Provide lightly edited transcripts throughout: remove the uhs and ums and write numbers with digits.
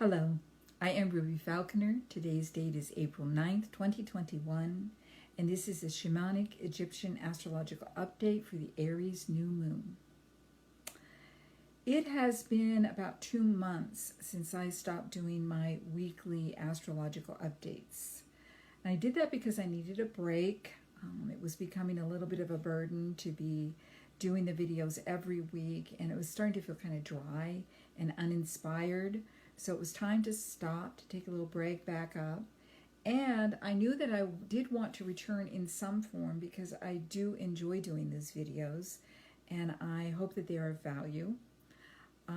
Hello, I am Ruby Falconer. Today's date is April 9th, 2021, and this is a Shamanic Egyptian Astrological Update for the Aries New Moon. It has been about 2 months since I stopped doing my weekly astrological updates. And I did that because I needed a break. It was becoming a little bit of a burden to be doing the videos every week, and it was starting to feel kind of dry and uninspired. So it was time to stop, to take a little break, back up. And I knew that I did want to return in some form because I do enjoy doing these videos, and I hope that they are of value.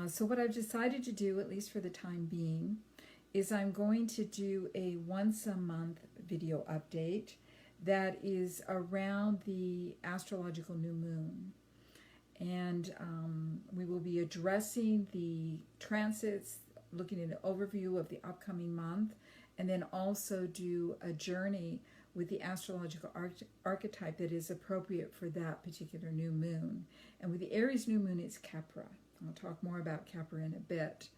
So what I've decided to do, at least for the time being, is I'm going to do a once-a-month video update that is around the astrological new moon. And we will be addressing the transits, looking at an overview of the upcoming month, and then also do a journey with the astrological archetype that is appropriate for that particular new moon. And with the Aries New Moon, it's Kephera. I'll talk more about Kephera in a bit.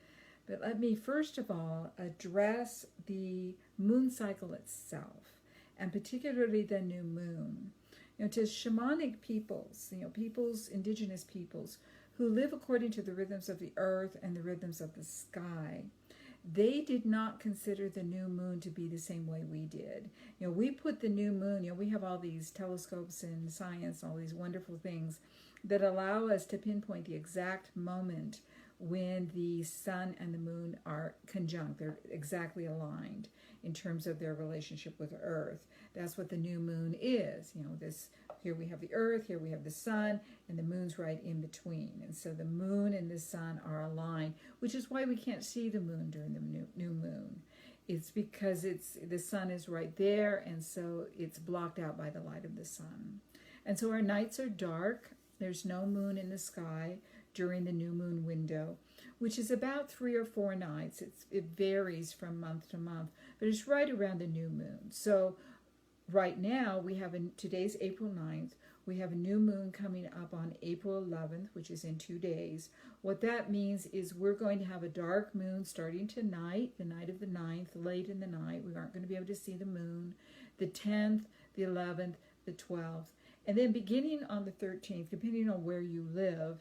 But let me first of all address the moon cycle itself, and particularly the new moon. To shamanic peoples, indigenous peoples, who live according to the rhythms of the earth and the rhythms of the sky, they did not consider the new moon to be the same way we did. We put the new moon, we have all these telescopes and science, all these wonderful things that allow us to pinpoint the exact moment when the sun and the moon are conjunct. They're exactly aligned in terms of their relationship with Earth. That's what the new moon is. Here we have the Earth, here we have the sun, and the moon's right in between. And so the moon and the sun are aligned, which is why we can't see the moon during the new moon. It's because the sun is right there, and so it's blocked out by the light of the sun. And so our nights are dark. There's no moon in the sky during the new moon window, which is about 3 or 4 nights. It varies from month to month, but it's right around the new moon. So right now, today's April 9th, we have a new moon coming up on April 11th, which is in 2 days. What that means is we're going to have a dark moon starting tonight, the night of the 9th, late in the night. We aren't going to be able to see the moon. The 10th, the 11th, the 12th. And then beginning on the 13th, depending on where you live,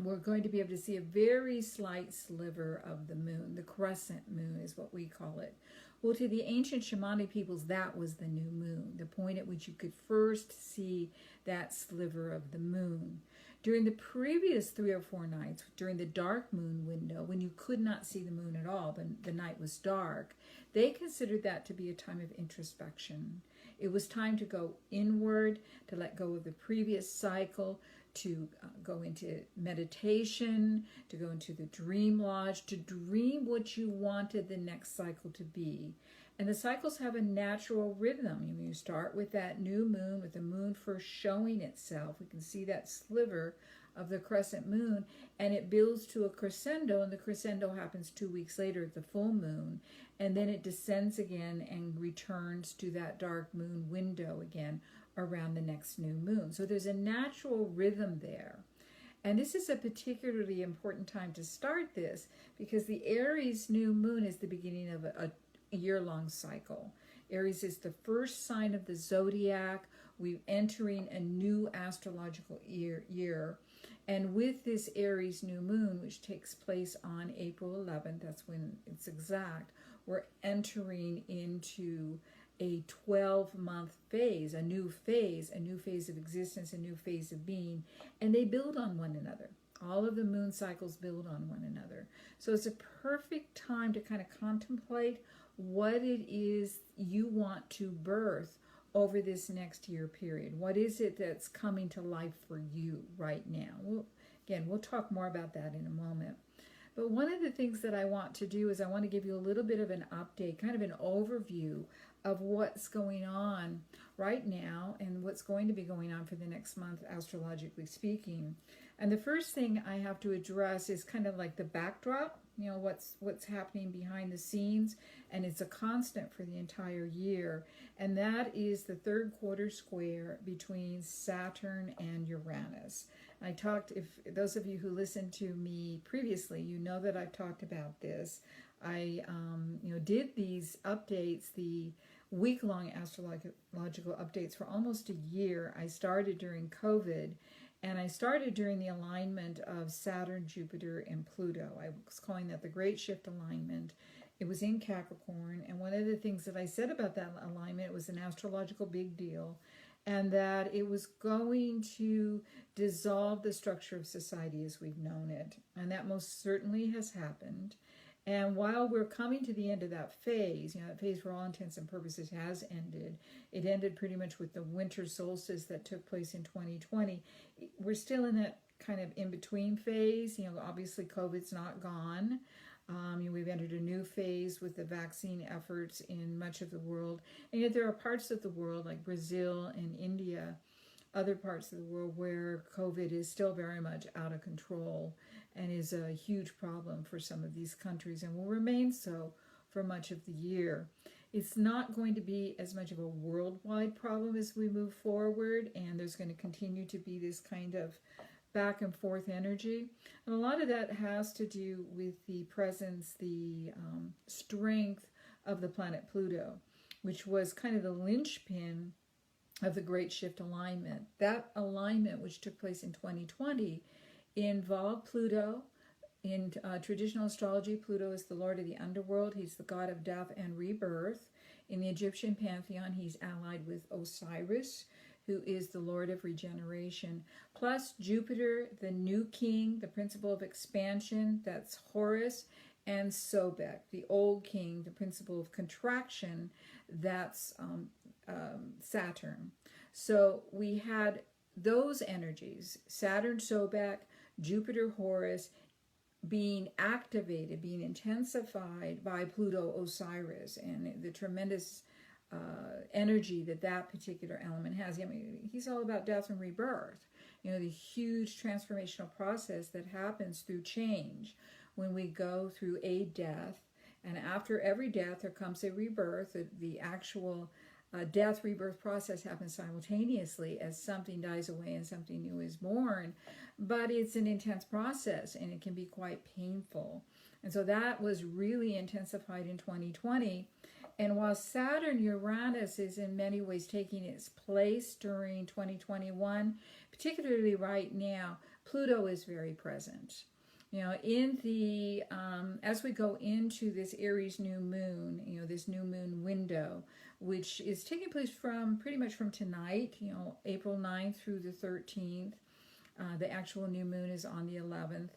we're going to be able to see a very slight sliver of the moon. The crescent moon is what we call it. Well, to the ancient shamanic peoples, that was the new moon, the point at which you could first see that sliver of the moon. During the previous 3 or 4 nights, during the dark moon window, when you could not see the moon at all, but the night was dark, they considered that to be a time of introspection. It was time to go inward, to let go of the previous cycle, to go into meditation, to go into the dream lodge, to dream what you wanted the next cycle to be. And the cycles have a natural rhythm. You start with that new moon, with the moon first showing itself. We can see that sliver of the crescent moon, and it builds to a crescendo, and the crescendo happens 2 weeks later at the full moon, and then it descends again and returns to that dark moon window again around the next new moon. So there's a natural rhythm there. And this is a particularly important time to start this because the Aries new moon is the beginning of a year-long cycle. Aries is the first sign of the zodiac. We're entering a new astrological year. And with this Aries new moon, which takes place on April 11th, that's when it's exact, we're entering into a 12-month phase, a new phase of existence, a new phase of being, and they build on one another. All of the moon cycles build on one another. So it's a perfect time to kind of contemplate what it is you want to birth over this next year period. What is it that's coming to life for you right now? We'll talk more about that in a moment. But one of the things that I want to do is I want to give you a little bit of an update, kind of an overview of what's going on right now and what's going to be going on for the next month, astrologically speaking. And the first thing I have to address is kind of like the backdrop, what's happening behind the scenes, and it's a constant for the entire year, and that is the 3rd quarter square between Saturn and Uranus. I talked, if those of you who listened to me previously, you know that I've talked about this. I did these updates, the week-long astrological updates for almost a year. I started during COVID, and I started during the alignment of Saturn, Jupiter, and Pluto. I was calling that the Great Shift alignment. It was in Capricorn, and one of the things that I said about that alignment, it was an astrological big deal, and that it was going to dissolve the structure of society as we've known it. And that most certainly has happened. And while we're coming to the end of that phase, that phase for all intents and purposes has ended. It ended pretty much with the winter solstice that took place in 2020. We're still in that kind of in-between phase. Obviously COVID's not gone. We've entered a new phase with the vaccine efforts in much of the world. And yet there are parts of the world like Brazil and India, other parts of the world where COVID is still very much out of control and is a huge problem for some of these countries and will remain so for much of the year. It's not going to be as much of a worldwide problem as we move forward, and there's going to continue to be this kind of back and forth energy. And a lot of that has to do with the presence, the strength of the planet Pluto, which was kind of the linchpin of the Great Shift alignment. That alignment, which took place in 2020, involved Pluto. In traditional astrology, Pluto is the lord of the underworld. He's the god of death and rebirth. In the Egyptian pantheon, he's allied with Osiris, who is the lord of regeneration, plus Jupiter, the new king, the principle of expansion, that's Horus, and Sobek, the old king, the principle of contraction, that's Saturn. So we had those energies, Saturn, Sobek, Jupiter, Horus, being activated, being intensified by Pluto, Osiris, and the tremendous energy that particular element has. He's all about death and rebirth. The huge transformational process that happens through change when we go through a death, and after every death there comes a rebirth. The actual death rebirth process happens simultaneously as something dies away and something new is born, but it's an intense process and it can be quite painful. And so that was really intensified in 2020. And while Saturn-Uranus is in many ways taking its place during 2021, particularly right now, Pluto is very present. In the as we go into this Aries New Moon, this new moon window, which is taking place from pretty much from tonight, April 9th through the 13th. The actual new moon is on the 11th.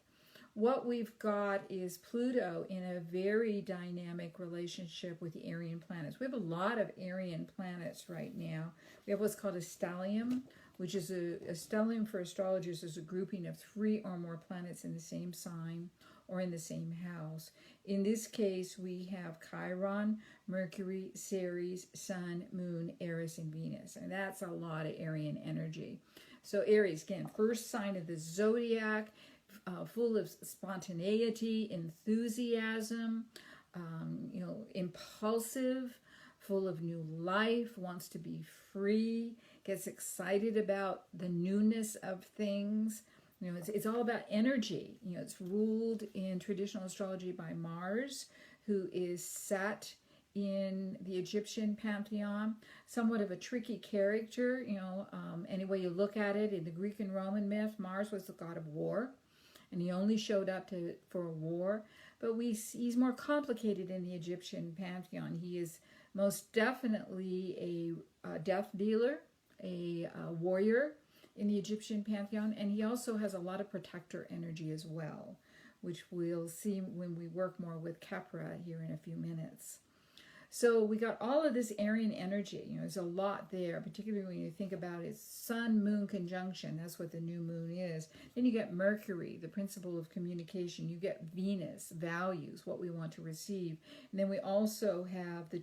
What we've got is Pluto in a very dynamic relationship with the Aryan planets. We have a lot of Aryan planets right now. We have what's called a stellium, which is a stellium for astrologers is a grouping of 3 or more planets in the same sign or in the same house. In this case, we have Chiron, Mercury, Ceres, Sun, Moon, Eris, and Venus. And that's a lot of Aryan energy. So Aries, again, first sign of the zodiac, full of spontaneity, enthusiasm, impulsive, full of new life, wants to be free, gets excited about the newness of things. It's all about energy. It's ruled in traditional astrology by Mars, who is set in the Egyptian pantheon, somewhat of a tricky character. Any way you look at it, in the Greek and Roman myth, Mars was the god of war, and he only showed up for a war. But he's more complicated in the Egyptian pantheon. He is most definitely a death dealer, a warrior in the Egyptian pantheon, and he also has a lot of protector energy as well, which we'll see when we work more with Kephera here in a few minutes. So we got all of this Aryan energy. There's a lot there, particularly when you think about it. Sun-Moon conjunction, that's what the new moon is. Then you get Mercury, the principle of communication. You get Venus, values, what we want to receive. And then we also have the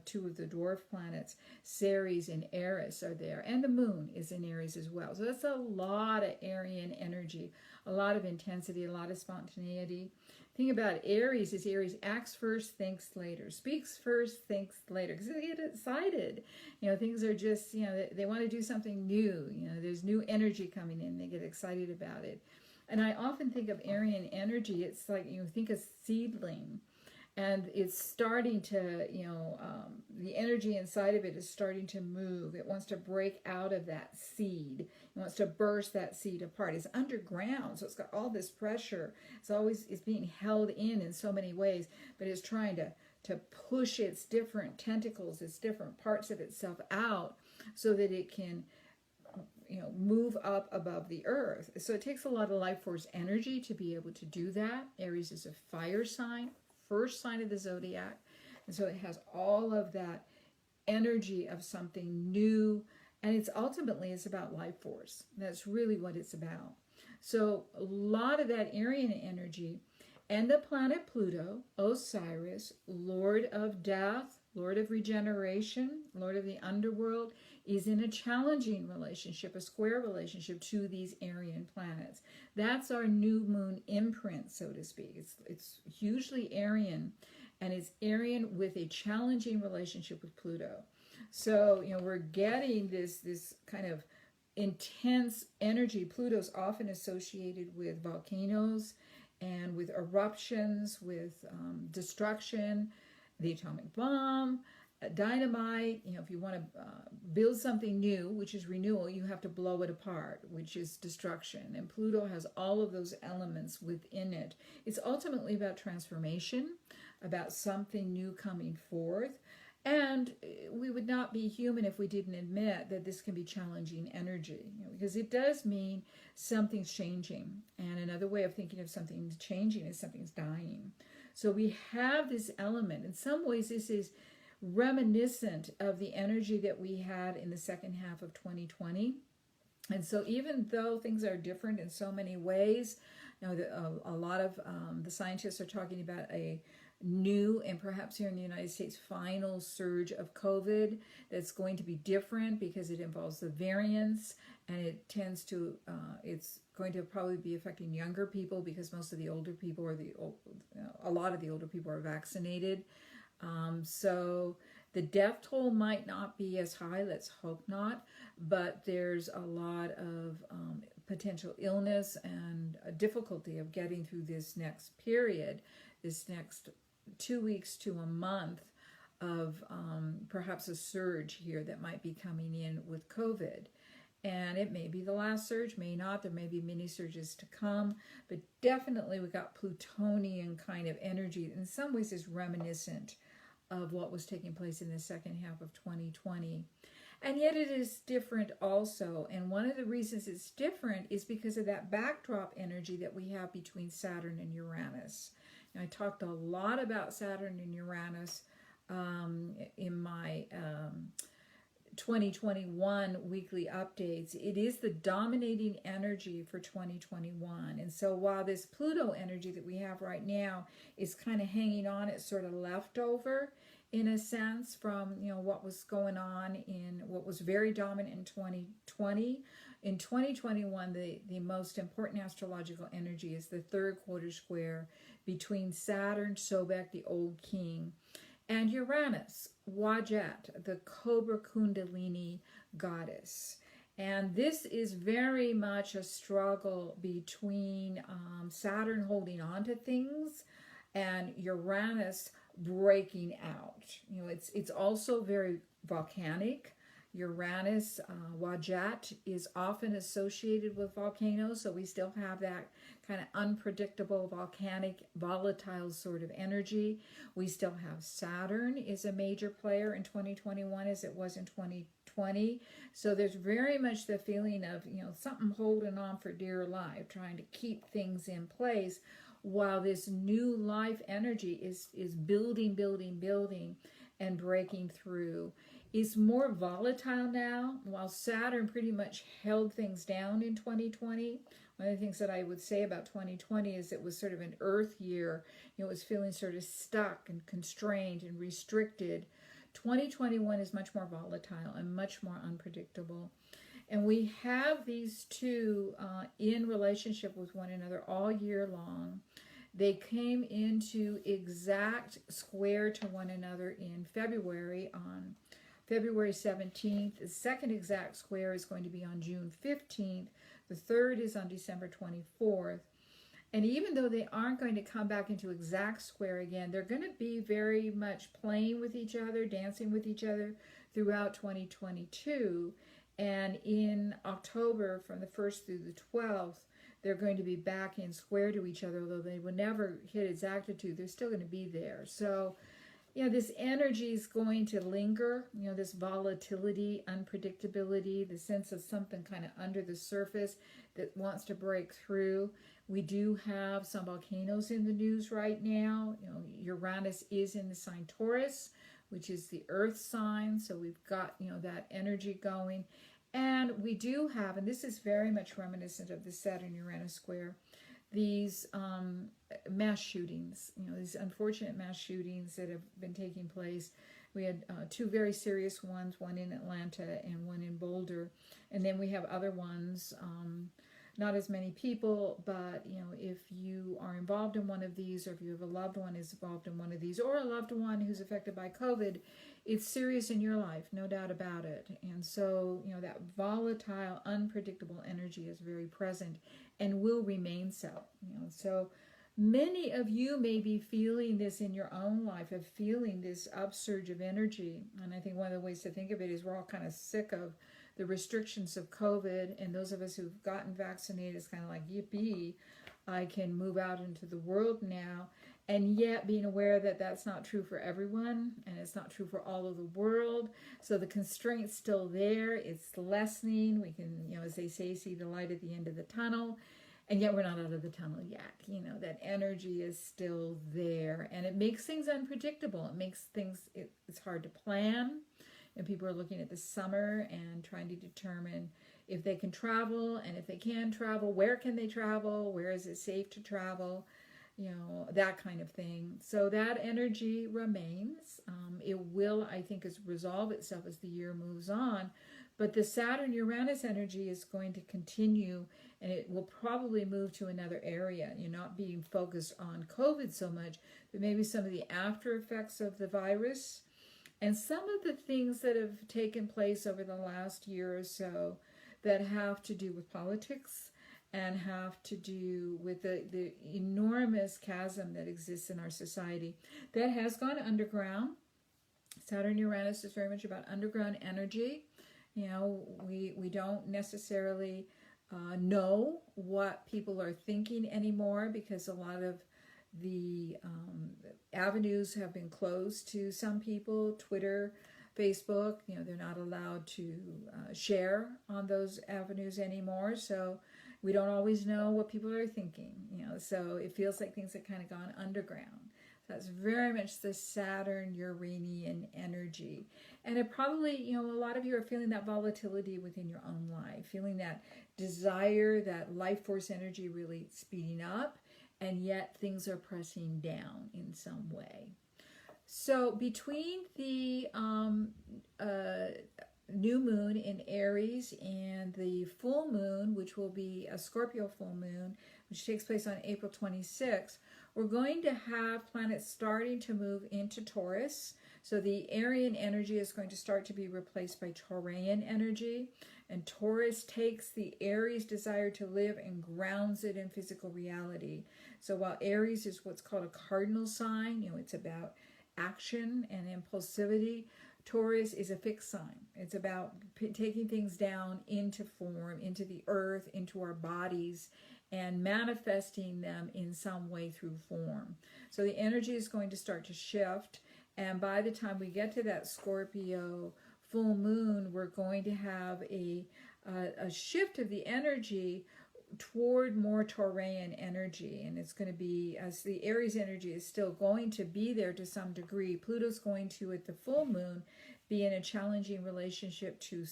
2 of the dwarf planets, Ceres and Eris are there. And the moon is in Aries as well. So that's a lot of Aryan energy, a lot of intensity, a lot of spontaneity. thing about Aries is Aries acts first, thinks later, speaks first, thinks later, because they get excited. Things are just, they want to do something new. There's new energy coming in. They get excited about it. And I often think of Aryan energy. It's like, think of seedling. And it's starting to, the energy inside of it is starting to move. It wants to break out of that seed. It wants to burst that seed apart. It's underground, so it's got all this pressure. It's being held in so many ways, but it's trying to push its different tentacles, its different parts of itself out so that it can, move up above the earth. So it takes a lot of life force energy to be able to do that. Aries is a fire sign, first sign of the zodiac, and so it has all of that energy of something new, and it's about life force. That's really what it's about. So a lot of that Aryan energy, and the planet Pluto, Osiris, Lord of Death, Lord of Regeneration, Lord of the Underworld, is in a challenging relationship, a square relationship to these Aryan planets. That's our new moon imprint, so to speak. It's hugely Aryan, and it's Aryan with a challenging relationship with Pluto. So, we're getting this kind of intense energy. Pluto's often associated with volcanoes and with eruptions, with destruction, the atomic bomb, dynamite. If you want to build something new, which is renewal, you have to blow it apart, which is destruction. And Pluto has all of those elements within it. It's ultimately about transformation, about something new coming forth. And we would not be human if we didn't admit that this can be challenging energy, because it does mean something's changing. And another way of thinking of something changing is something's dying. So we have this element. In some ways, this is reminiscent of the energy that we had in the second half of 2020. And so even though things are different in so many ways, a lot of the scientists are talking about a new, and perhaps here in the United States, final surge of COVID that's going to be different because it involves the variants, and it tends to, it's going to probably be affecting younger people because most of the older people a lot of the older people are vaccinated. So the death toll might not be as high, let's hope not, but there's a lot of potential illness and a difficulty of getting through this next period, this next 2 weeks to a month of perhaps a surge here that might be coming in with COVID. And it may be the last surge, may not. There may be many surges to come, but definitely we got Plutonian kind of energy. In some ways is reminiscent of what was taking place in the second half of 2020. And yet it is different also. And one of the reasons it's different is because of that backdrop energy that we have between Saturn and Uranus. Now, I talked a lot about Saturn and Uranus in my 2021 weekly updates. It is the dominating energy for 2021. And so while this Pluto energy that we have right now is kind of hanging on, it's sort of leftover in a sense from what was going on in what was very dominant in 2020. In 2021, the most important astrological energy is the third quarter square between Saturn, Sobek, the old king, and Uranus, Wajet, the Cobra Kundalini goddess. And this is very much a struggle between Saturn holding on to things and Uranus breaking out. It's also very volcanic. Uranus, Wajet, is often associated with volcanoes, so we still have that kind of unpredictable, volcanic, volatile sort of energy. We still have Saturn is a major player in 2021 as it was in 2020. So there's very much the feeling of, something holding on for dear life, trying to keep things in place while this new life energy is building, and breaking through. Is more volatile now, while Saturn pretty much held things down in 2020. One of the things that I would say about 2020 is it was sort of an earth year. It was feeling sort of stuck and constrained and restricted. 2021 is much more volatile and much more unpredictable. And we have these two in relationship with one another all year long. They came into exact square to one another in February, on February 17th. The second exact square is going to be on June 15th. The third is on December 24th. And even though they aren't going to come back into exact square again, they're going to be very much playing with each other, dancing with each other throughout 2022. And in October, from the 1st through the 12th, they're going to be back in square to each other, although they will never hit exactitude. They're still going to be there. So, this energy is going to linger, this volatility, unpredictability, the sense of something kind of under the surface that wants to break through. We do have some volcanoes in the news right now. Uranus is in the sign Taurus, which is the earth sign. So we've got, that energy going. And we do have, and this is very much reminiscent of the Saturn-Uranus square, these mass shootings, these unfortunate mass shootings that have been taking place. We had two very serious ones, one in Atlanta and one in Boulder. And then we have other ones, not as many people, but, if you are involved in one of these, or if you have a loved one who's involved in one of these, or a loved one who's affected by COVID, it's serious in your life, no doubt about it. And so, that volatile, unpredictable energy is very present and will remain so. So many of you may be feeling this in your own life, of feeling this upsurge of energy. And I think one of the ways to think of it is we're all kind of sick of the restrictions of COVID, and those of us who've gotten vaccinated, it's kind of like, yippee, I can move out into the world now. And yet being aware that that's not true for everyone, and it's not true for all of the world. So the constraint's still there. It's lessening. We can, as they say, see the light at the end of the tunnel. And yet we're not out of the tunnel yet. That energy is still there. And it makes things unpredictable. It makes things, it's hard to plan. And people are looking at the summer and trying to determine if they can travel, and if they can travel, where can they travel? Where is it safe to travel? That kind of thing. So that energy remains. It will, I think, resolve itself as the year moves on. But the Saturn-Uranus energy is going to continue, and it will probably move to another area. You're not being focused on COVID so much, but maybe some of the after effects of the virus, and some of the things that have taken place over the last year or so that have to do with politics and have to do with the enormous chasm that exists in our society that has gone underground. Saturn-Uranus is very much about underground energy. We don't necessarily know what people are thinking anymore, because a lot of the avenues have been closed to some people. Twitter, Facebook, they're not allowed to share on those avenues anymore. So we don't always know what people are thinking, so it feels like things have kind of gone underground. So that's very much the Saturn-Uranian energy. And it probably, a lot of you are feeling that volatility within your own life, feeling that desire, that life force energy really speeding up, and yet things are pressing down in some way. So between the new moon in Aries and the full moon, which will be a Scorpio full moon, which takes place on April 26th, we're going to have planets starting to move into Taurus. So the Arian energy is going to start to be replaced by Taurian energy. And Taurus takes the Aries desire to live and grounds it in physical reality. So while Aries is what's called a cardinal sign, it's about action and impulsivity, Taurus is a fixed sign. It's about taking things down into form, into the earth, into our bodies, and manifesting them in some way through form. So the energy is going to start to shift, and by the time we get to that Scorpio full moon, we're going to have a shift of the energy toward more Taurian energy. And it's going to be, as the Aries energy is still going to be there to some degree, Pluto's going to, at the full moon, be in a challenging relationship to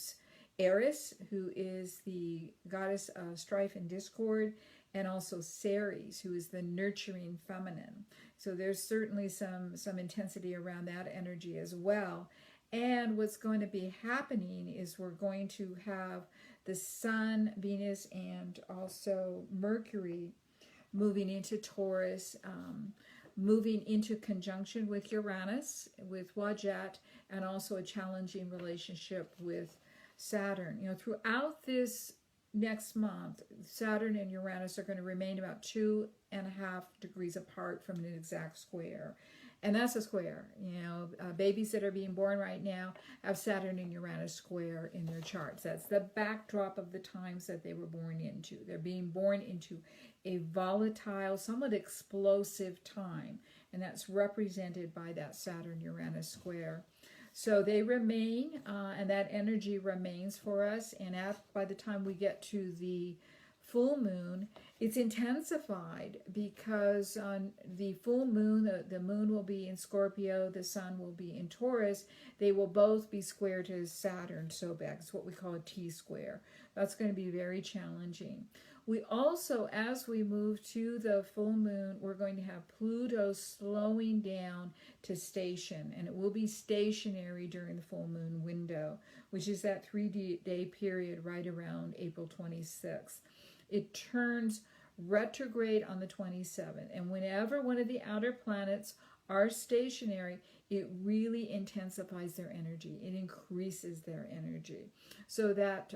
Eris, who is the goddess of strife and discord, and also Ceres, who is the nurturing feminine. So there's certainly some intensity around that energy as well. And what's going to be happening is we're going to have the Sun, Venus, and also Mercury moving into Taurus, moving into conjunction with Uranus, with Wajat, and also a challenging relationship with Saturn. You know, throughout this next month, Saturn and Uranus are going to remain about 2.5 degrees apart from an exact square. And that's a square. You know, babies that are being born right now have Saturn and Uranus square in their charts. That's the backdrop of the times that they were born into. They're being born into a volatile, somewhat explosive time. And that's represented by that Saturn-Uranus square. So they remain, and that energy remains for us. And by the time we get to the full moon, it's intensified because on the full moon, the moon will be in Scorpio, the sun will be in Taurus. They will both be square to Saturn, so back. It's what we call a T-square. That's going to be very challenging. We also, as we move to the full moon, we're going to have Pluto slowing down to station, and it will be stationary during the full moon window, which is that 3-day period right around April 26th. It turns retrograde on the 27th, and whenever one of the outer planets are stationary, it really intensifies their energy. It increases their energy. So that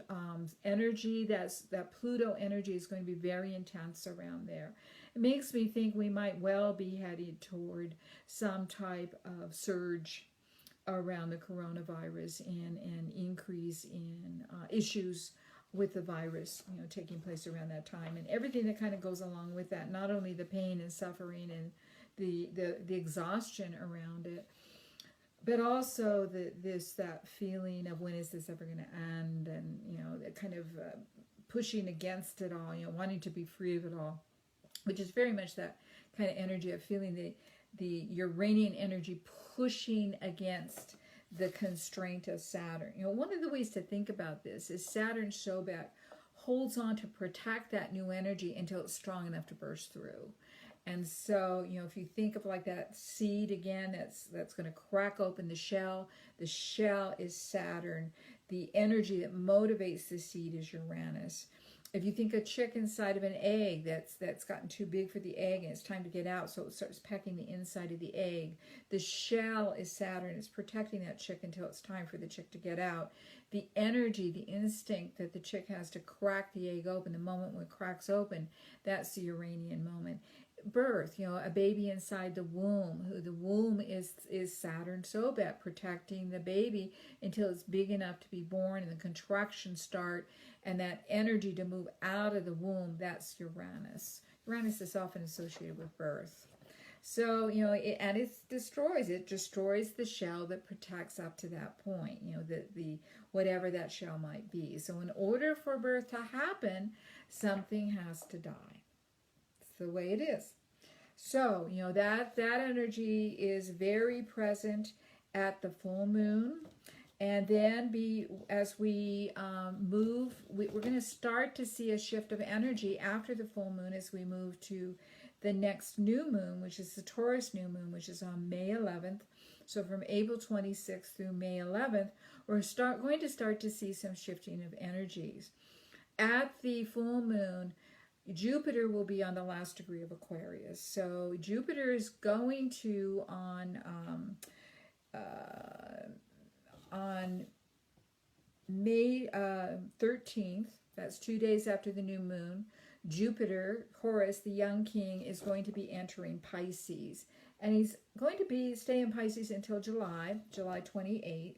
energy, that Pluto energy is going to be very intense around there. It makes me think we might well be headed toward some type of surge around the coronavirus and an increase in issues with the virus, you know, taking place around that time, and everything that kind of goes along with that. Not only the pain and suffering and the exhaustion around it, but also that feeling of when is this ever going to end, and you know, that kind of pushing against it all, you know, wanting to be free of it all, which is very much that kind of energy of feeling the Uranian energy pushing against the constraint of Saturn. You know, one of the ways to think about this is Saturn Shobek holds on to protect that new energy until it's strong enough to burst through. And so, you know, if you think of like that seed again, that's going to crack open the shell is Saturn. The energy that motivates the seed is Uranus. If you think a chick inside of an egg that's gotten too big for the egg and it's time to get out, so it starts pecking the inside of the egg. The shell is Saturn. It's protecting that chick until it's time for the chick to get out. The energy, the instinct that the chick has to crack the egg open, the moment when it cracks open, that's the Uranian moment. Birth, you know, a baby inside the womb. The womb is Saturn Sobek, protecting the baby until it's big enough to be born and the contractions start, and that energy to move out of the womb, that's Uranus. Uranus is often associated with birth. So, you know, it destroys the shell that protects up to that point, you know, the whatever that shell might be. So in order for birth to happen, something has to die. The way it is. So, you know, that energy is very present at the full moon. And then as we move, we're going to start to see a shift of energy after the full moon as we move to the next new moon, which is the Taurus New Moon, which is on May 11th. So from April 26th through May 11th, we're going to start to see some shifting of energies. At the full moon, Jupiter will be on the last degree of Aquarius. So Jupiter is going to, on May 13th, that's 2 days after the new moon, Jupiter, Horus, the young king, is going to be entering Pisces. And he's going to stay in Pisces until July 28th,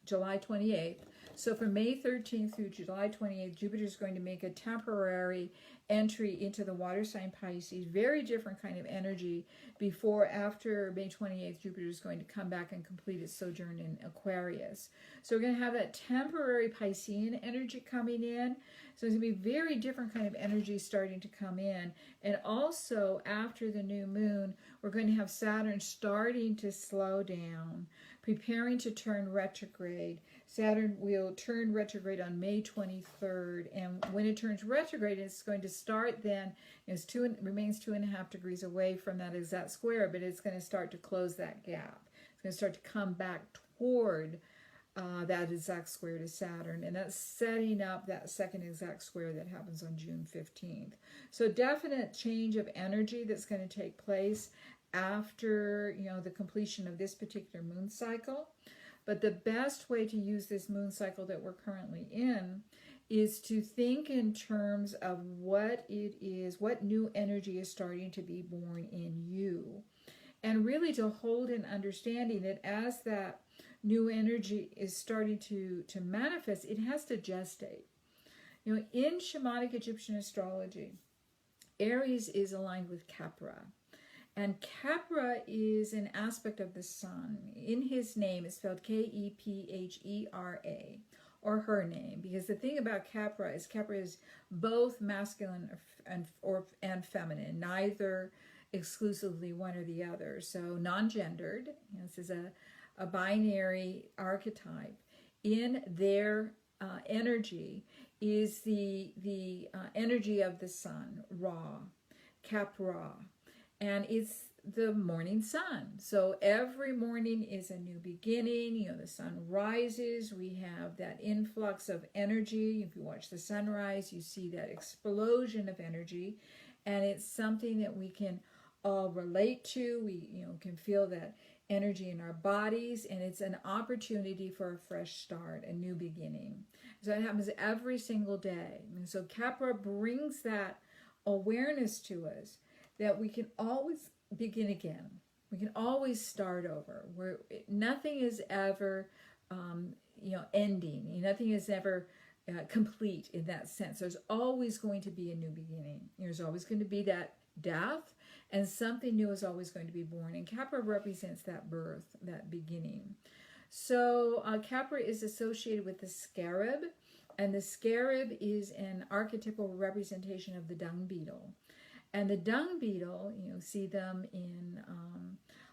July 28th. So from May 13th through July 28th, Jupiter is going to make a temporary entry into the water sign Pisces. Very different kind of energy. After May 28th, Jupiter is going to come back and complete its sojourn in Aquarius. So we're going to have that temporary Piscean energy coming in. So it's going to be very different kind of energy starting to come in. And also after the new moon, we're going to have Saturn starting to slow down, preparing to turn retrograde. Saturn will turn retrograde on May 23rd, and when it turns retrograde, it's going to start then, it remains 2.5 degrees away from that exact square, but it's going to start to close that gap. It's going to start to come back toward that exact square to Saturn, and that's setting up that second exact square that happens on June 15th. So definite change of energy that's going to take place after, you know, the completion of this particular moon cycle. But the best way to use this moon cycle that we're currently in is to think in terms of what it is, what new energy is starting to be born in you. And really to hold an understanding that as that new energy is starting to manifest, it has to gestate. You know, in Shamanic Egyptian Astrology, Aries is aligned with Kephera. And Kephera is an aspect of the sun. In his name, it's spelled Kephera, or her name. Because the thing about Kephera is both masculine and feminine, neither exclusively one or the other. So non-gendered. You know, this is a binary archetype. In their energy is the energy of the sun, Ra, Kephera. And it's the morning sun. So every morning is a new beginning. You know, the sun rises. We have that influx of energy. If you watch the sunrise, you see that explosion of energy. And it's something that we can all relate to. We, you know, can feel that energy in our bodies. And it's an opportunity for a fresh start, a new beginning. So it happens every single day. And so Kephera brings that awareness to us, that we can always begin again. We can always start over. Where nothing is ever, ending. Nothing is ever complete in that sense. There's always going to be a new beginning. There's always going to be that death, and something new is always going to be born. And Kephera represents that birth, that beginning. So Kephera is associated with the scarab, and the scarab is an archetypal representation of the dung beetle. And the dung beetle, you know, see them in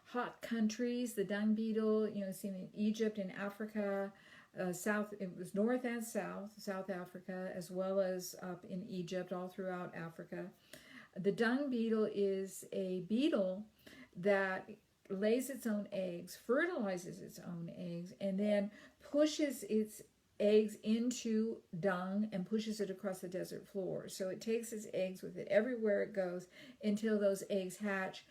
hot countries. The dung beetle, you know, see them in Egypt and Africa, it was north and South Africa, as well as up in Egypt, all throughout Africa. The dung beetle is a beetle that lays its own eggs, fertilizes its own eggs, and then pushes its eggs into dung and pushes it across the desert floor. So it takes its eggs with it everywhere it goes until those eggs hatch,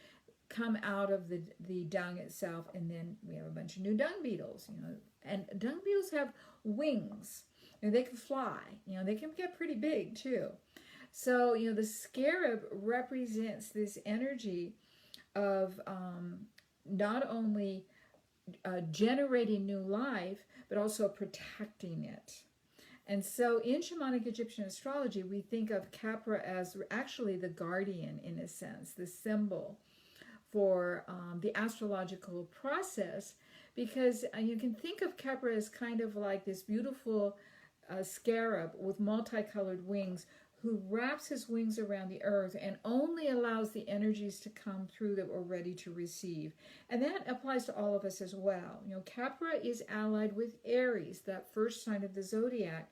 come out of the dung itself, and then we have a bunch of new dung beetles. You know, and dung beetles have wings. You know, they can fly. You know, they can get pretty big too. So, you know, the scarab represents this energy of not only generating new life, but also protecting it. And so in Shamanic Egyptian Astrology, we think of Kephera as actually the guardian, in a sense, the symbol for the astrological process, because you can think of Kephera as kind of like this beautiful scarab with multicolored wings, who wraps his wings around the earth and only allows the energies to come through that we're ready to receive. And that applies to all of us as well. You know, Kephera is allied with Aries, that first sign of the zodiac.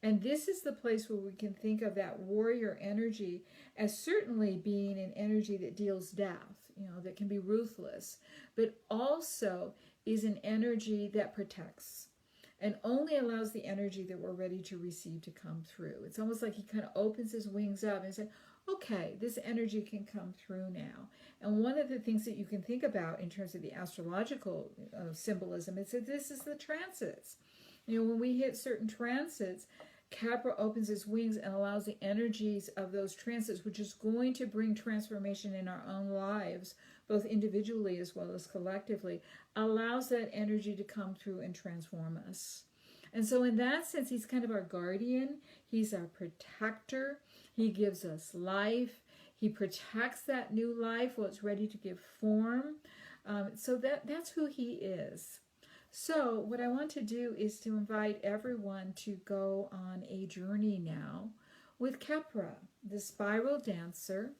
And this is the place where we can think of that warrior energy as certainly being an energy that deals death, you know, that can be ruthless, but also is an energy that protects and only allows the energy that we're ready to receive to come through. It's almost like he kind of opens his wings up and says, okay, this energy can come through now. And one of the things that you can think about in terms of the astrological symbolism is that this is the transits. You know, when we hit certain transits, Kephera opens his wings and allows the energies of those transits, which is going to bring transformation in our own lives, both individually as well as collectively, allows that energy to come through and transform us. And so in that sense, he's kind of our guardian. He's our protector. He gives us life. He protects that new life while it's ready to give form. So that's who he is. So what I want to do is to invite everyone to go on a journey now with Kephera, the spiral dancer,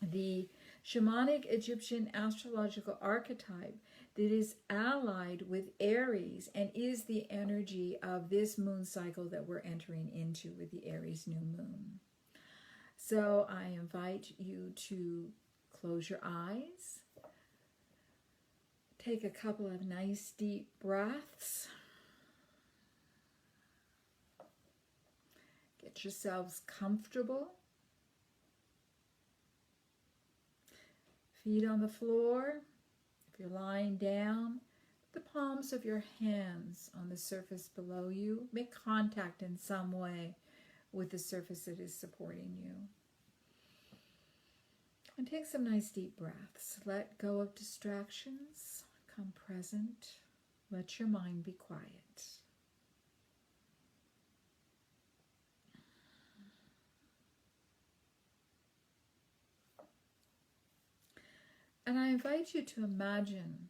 the Shamanic Egyptian astrological archetype that is allied with Aries and is the energy of this moon cycle that we're entering into with the Aries New Moon. So I invite you to close your eyes. Take a couple of nice deep breaths. Get yourselves comfortable. Feet on the floor. If you're lying down, the palms of your hands on the surface below you. Make contact in some way with the surface that is supporting you. And take some nice deep breaths. Let go of distractions. Come present. Let your mind be quiet. And I invite you to imagine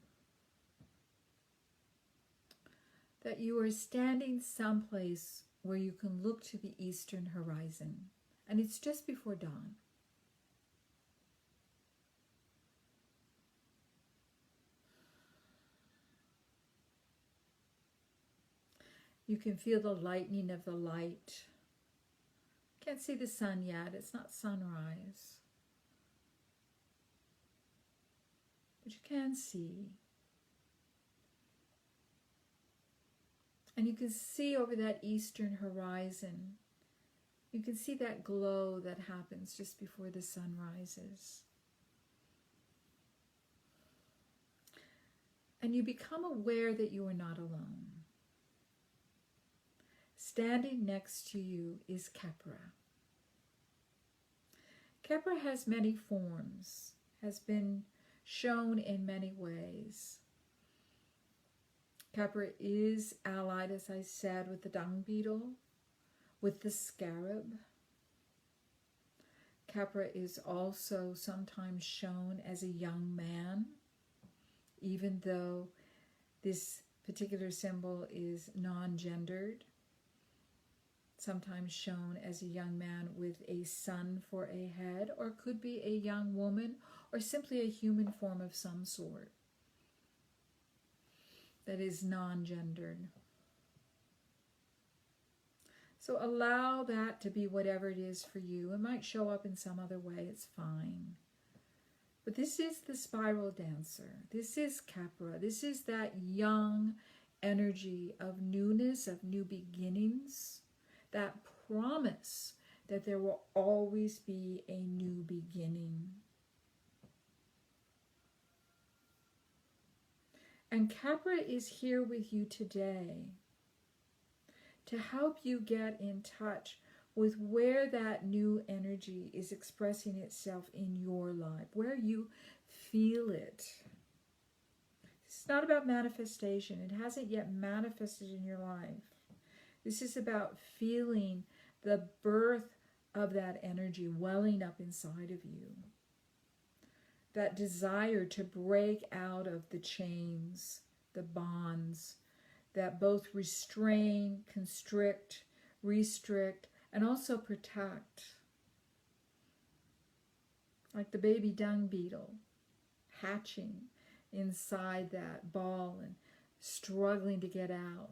that you are standing someplace where you can look to the eastern horizon, and it's just before dawn. You can feel the lightening of the light. Can't see the sun yet, it's not sunrise. But you can see. And you can see over that eastern horizon, you can see that glow that happens just before the sun rises. And you become aware that you are not alone. Standing next to you is Kephera. Kephera has many forms, has been shown in many ways. Kephera is allied, as I said, with the dung beetle, with the scarab. Kephera is also sometimes shown as a young man, even though this particular symbol is non-gendered. Sometimes shown as a young man with a sun for a head, or could be a young woman, or simply a human form of some sort that is non-gendered. So allow that to be whatever it is for you. It might show up in some other way, it's fine. But this is the spiral dancer. This is Kephera. This is that young energy of newness, of new beginnings, that promise that there will always be a new beginning. And Kephera is here with you today to help you get in touch with where that new energy is expressing itself in your life, where you feel it. It's not about manifestation. It hasn't yet manifested in your life. This is about feeling the birth of that energy welling up inside of you. That desire to break out of the chains, the bonds that both restrain, constrict, restrict, and also protect. Like the baby dung beetle hatching inside that ball and struggling to get out.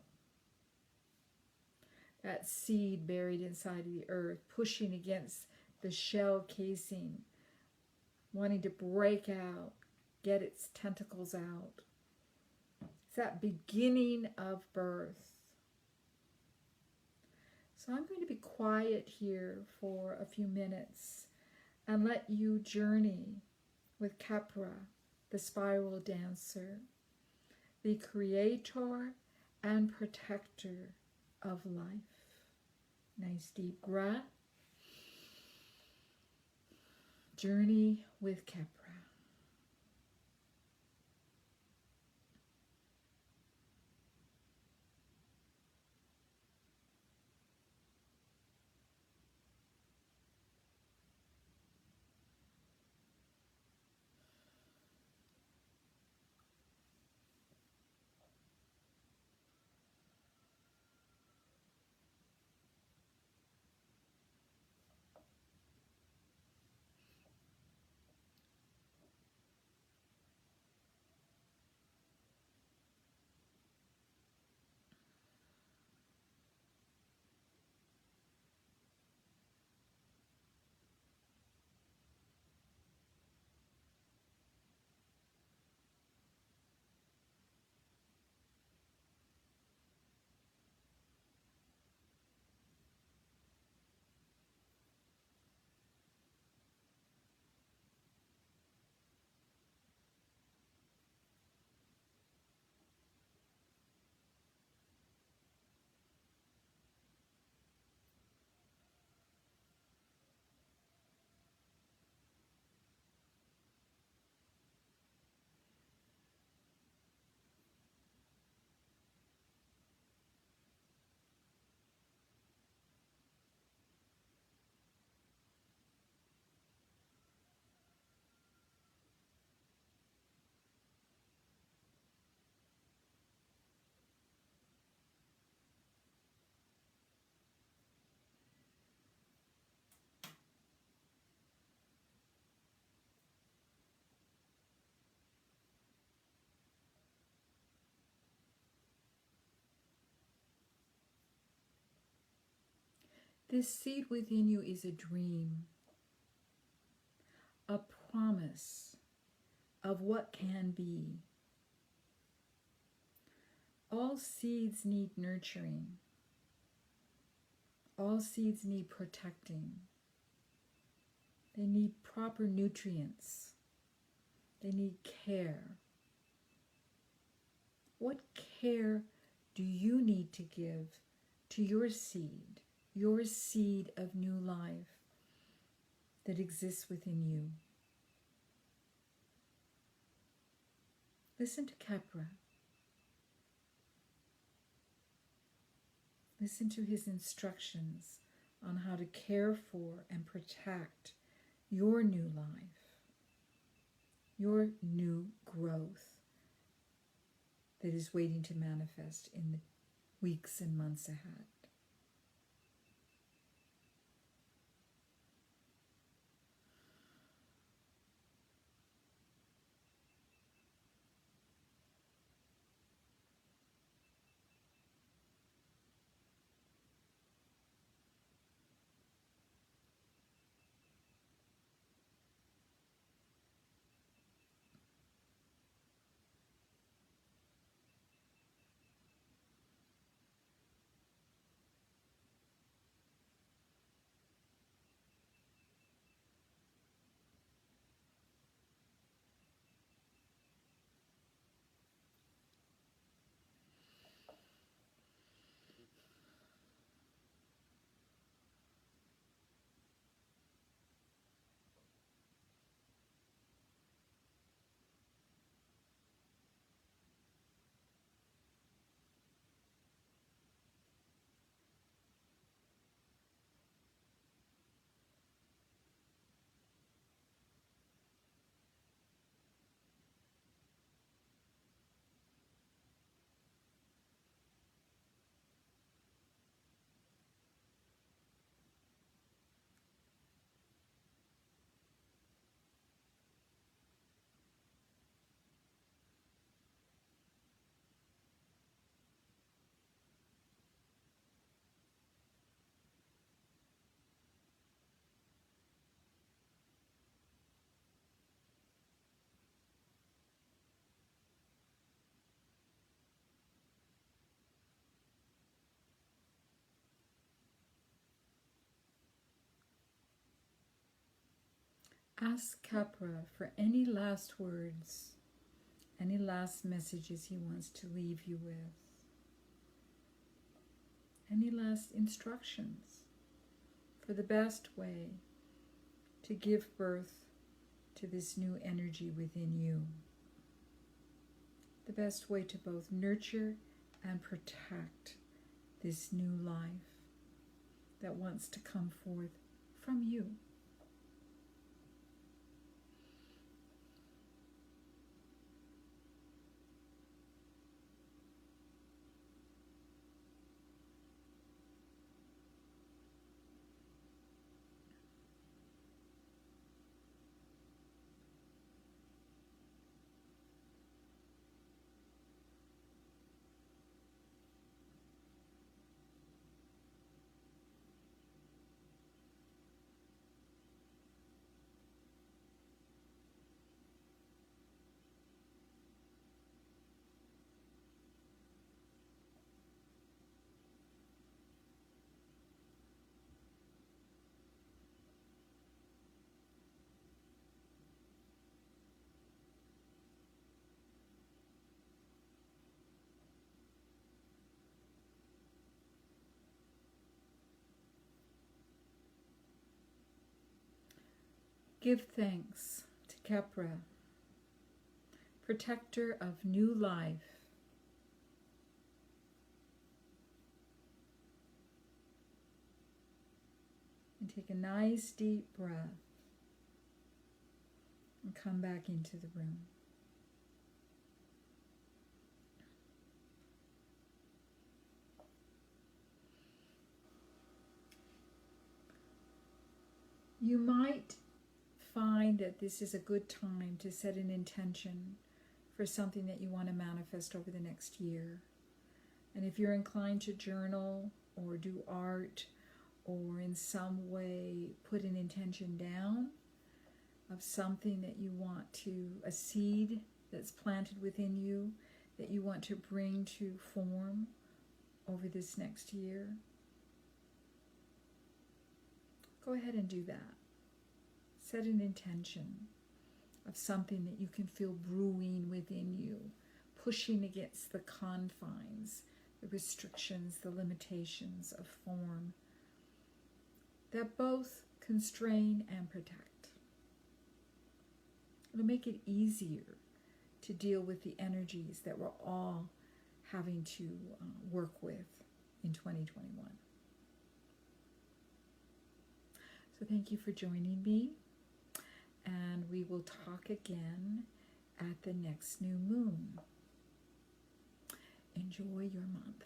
That seed buried inside of the earth, pushing against the shell casing, wanting to break out, get its tentacles out. It's that beginning of birth. So I'm going to be quiet here for a few minutes and let you journey with Kephera, the spiral dancer, the creator and protector of life. Nice deep breath. Journey with Kephera. This seed within you is a dream, a promise of what can be. All seeds need nurturing. All seeds need protecting. They need proper nutrients. They need care. What care do you need to give to your seed of new life that exists within you? Listen to Kephera. Listen to his instructions on how to care for and protect your new life, your new growth that is waiting to manifest in the weeks and months ahead. Ask Kephera for any last words, any last messages he wants to leave you with, any last instructions for the best way to give birth to this new energy within you, the best way to both nurture and protect this new life that wants to come forth from you. Give thanks to Kephera, protector of new life. And take a nice deep breath and come back into the room. You might find that this is a good time to set an intention for something that you want to manifest over the next year. And if you're inclined to journal or do art or in some way put an intention down of something that you want to, a seed that's planted within you that you want to bring to form over this next year, go ahead and do that. Set an intention of something that you can feel brewing within you, pushing against the confines, the restrictions, the limitations of form that both constrain and protect. It'll make it easier to deal with the energies that we're all having to work with in 2021. So thank you for joining me, and we will talk again at the next new moon. Enjoy your month.